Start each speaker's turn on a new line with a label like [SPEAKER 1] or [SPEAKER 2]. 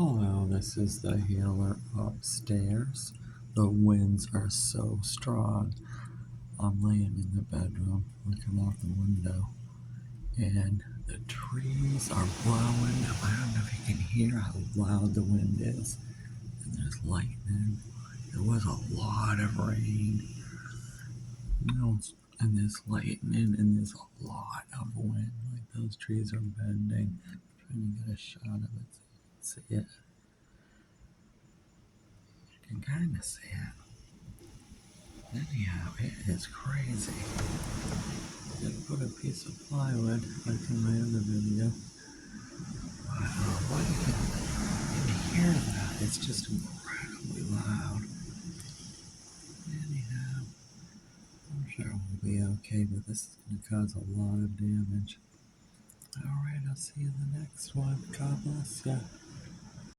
[SPEAKER 1] Hello, this is the healer upstairs. The winds are so strong. I'm laying in the bedroom looking out the window, and the trees are blowing. I don't know if you can hear how loud the wind is. And there's lightning. There was a lot of rain, and there's lightning, and there's a lot of wind. Like those trees are bending. I'm trying to get a shot of it so you can see it. You can kind of see it. Anyhow, it is crazy. I'm gonna put a piece of plywood like in my other video. Wow, what can you hear that? It's just incredibly loud. Anyhow, I'm sure we'll be okay, but this is gonna cause a lot of damage. Alright, I'll see you in the next one. God bless ya.